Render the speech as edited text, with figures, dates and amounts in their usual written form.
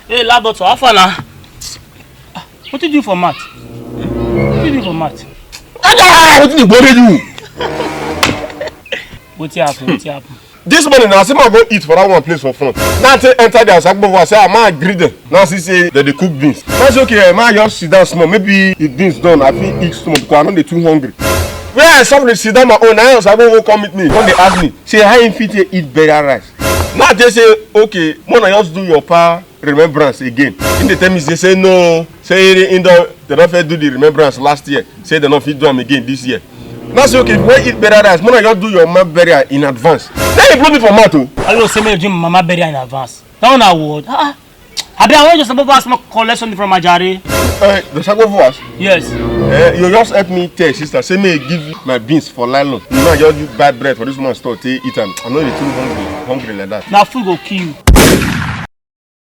Hey, Laboto, how far now? What did you do for math? What did you do for math? What did you do? What happened? This morning, I say I go eat for that one place for front. Now I enter there, I say, I agree them. Now she say that they cook beans. That's okay, man, just sit down small. Maybe the beans done, I feel eat small because I know they too hungry. Where somebody sit down my own, I go come with me. When they ask me, say, how you fit to eat better rice? Now they say, okay, when I just do your pa remembrance again. In the time they say no, say in the they don't fit do the remembrance last year. Say they don't fit do them again this year. Now say okay, if you eat better rice, when I just do your mama burial in advance. Then you blow me for matter. I will say me do mama burial in advance. That one award. I be I just about ask my collection from Majari. The sago for us? Yes. You just help me tell sister, say me give you my beans for nylon. You know I just do bad bread for this man store to eat them. I know they too hungry like that. Now food go kill you.